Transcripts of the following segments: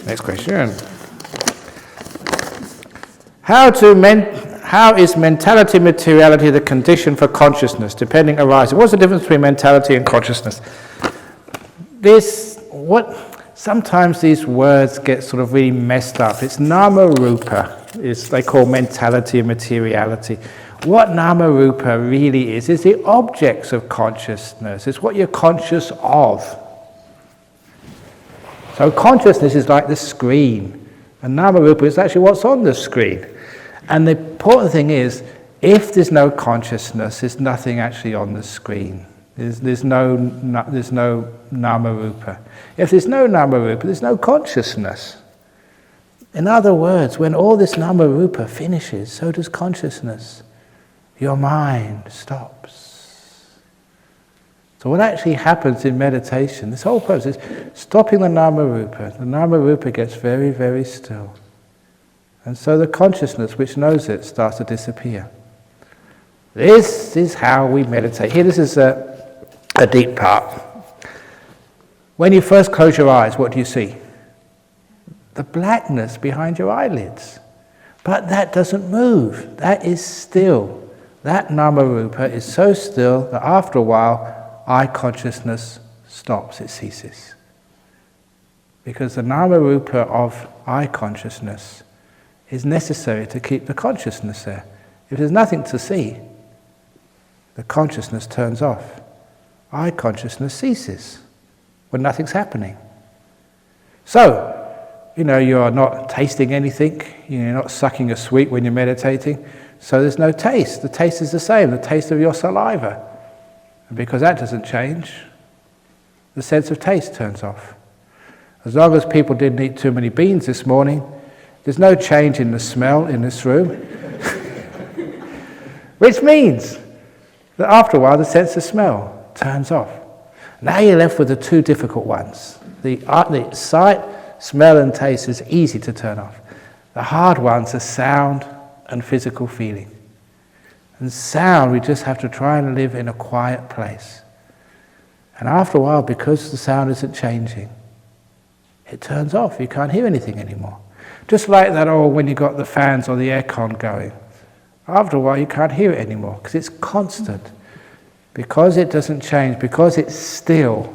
Next question. How is mentality materiality the condition for consciousness, depending arising? What's the difference between mentality and consciousness? Sometimes these words get sort of really messed up. It's nama rupa, they call mentality and materiality. What nama rupa really is the objects of consciousness. It's what you're conscious of. So consciousness is like the screen, and nama rupa is actually what's on the screen. And the important thing is, if there's no consciousness, there's nothing actually on the screen. There's no nama rupa. If there's no nama rupa, there's no consciousness. In other words, when all this nama rupa finishes, so does consciousness. Your mind stops. So what actually happens in meditation, this whole process, stopping the nama rupa gets very, very still. And so the consciousness which knows it starts to disappear. This is how we meditate. Here, this is a deep part. When you first close your eyes, what do you see? The blackness behind your eyelids. But that doesn't move. That is still. That nama rupa is so still that after a while, eye consciousness stops, it ceases. Because the nama rupa of eye consciousness is necessary to keep the consciousness there. If there's nothing to see, the consciousness turns off. Eye consciousness ceases when nothing's happening. So, you're not tasting anything, you're not sucking a sweet when you're meditating, so there's no taste. The taste is the same, the taste of your saliva. And because that doesn't change, the sense of taste turns off. As long as people didn't eat too many beans this morning, there's no change in the smell in this room. Which means that after a while the sense of smell turns off. Now you're left with the two difficult ones. The sight, smell and taste is easy to turn off. The hard ones are sound and physical feeling. And sound, we just have to try and live in a quiet place. And after a while, because the sound isn't changing, it turns off. You can't hear anything anymore. Just like that, when you got the fans or the aircon going. After a while, you can't hear it anymore because it's constant. Because it doesn't change, because it's still,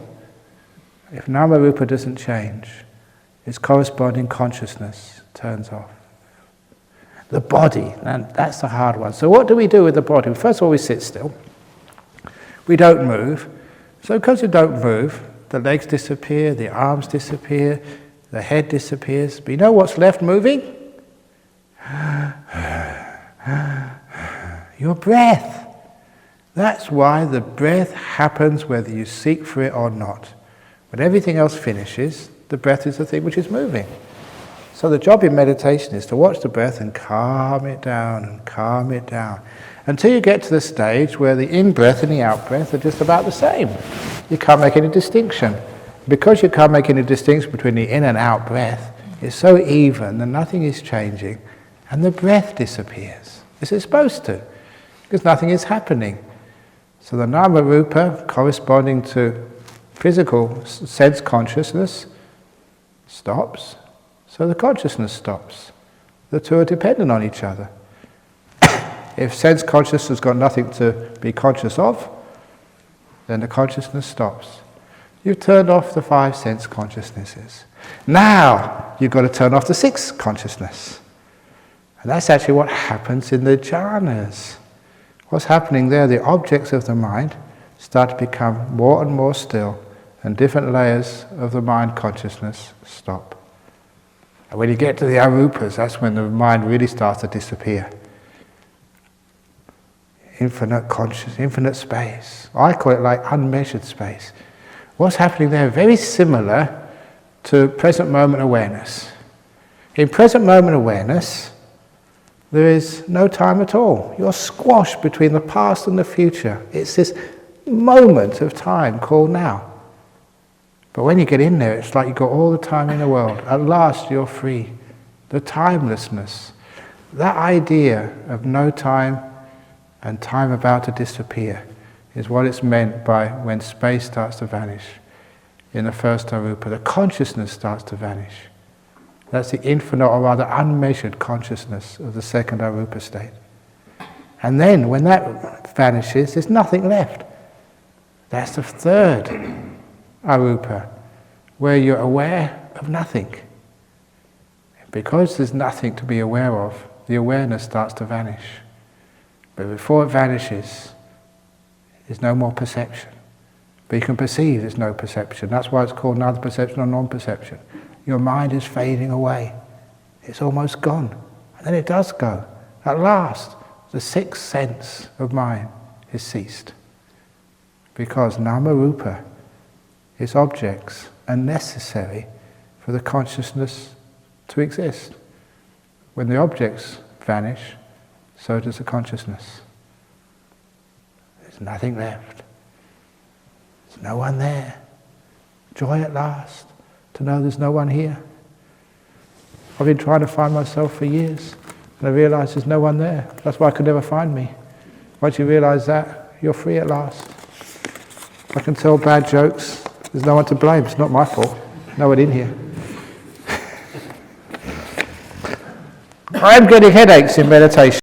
if nama rupa doesn't change, its corresponding consciousness turns off. The body, and that's the hard one. So what do we do with the body? First of all, we sit still. We don't move. So because we don't move, the legs disappear, the arms disappear, the head disappears. But you know what's left moving? Your breath. That's why the breath happens whether you seek for it or not. When everything else finishes, the breath is the thing which is moving. So the job in meditation is to watch the breath and calm it down until you get to the stage where the in-breath and the out-breath are just about the same. You can't make any distinction. Because you can't make any distinction between the in and out breath, it's so even that nothing is changing and the breath disappears. It's supposed to, because nothing is happening. So the nama rupa corresponding to physical sense consciousness stops, so the consciousness stops. The two are dependent on each other. If sense consciousness has got nothing to be conscious of, then the consciousness stops. You've turned off the 5 sense consciousnesses. Now you've got to turn off the 6th consciousness. And that's actually what happens in the jhanas. What's happening there, the objects of the mind start to become more and more still, and different layers of the mind consciousness stop. And when you get to the arupas, that's when the mind really starts to disappear. Infinite consciousness, infinite space. I call it like unmeasured space. What's happening there is very similar to present moment awareness. In present moment awareness, there is no time at all. You're squashed between the past and the future. It's this moment of time called now. But when you get in there, it's like you've got all the time in the world. At last you're free. The timelessness, that idea of no time and time about to disappear is what it's meant by when space starts to vanish. In the first arupa, the consciousness starts to vanish. That's the infinite, or rather unmeasured consciousness of the second arupa state. And then, when that vanishes, there's nothing left. That's the third arupa, where you're aware of nothing. Because there's nothing to be aware of, the awareness starts to vanish. But before it vanishes, there's no more perception. But you can perceive there's no perception. That's why it's called neither perception or non-perception. Your mind is fading away. It's almost gone. And then it does go. At last, the sixth sense of mind is ceased. Because nama-rupa, its objects, are necessary for the consciousness to exist. When the objects vanish, so does the consciousness. There's nothing left. There's no one there. Joy at last, to know there's no one here. I've been trying to find myself for years, and I realised there's no one there. That's why I could never find me. Once you realise that, you're free at last. I can tell bad jokes. There's no one to blame. It's not my fault. No one in here. I'm getting headaches in meditation.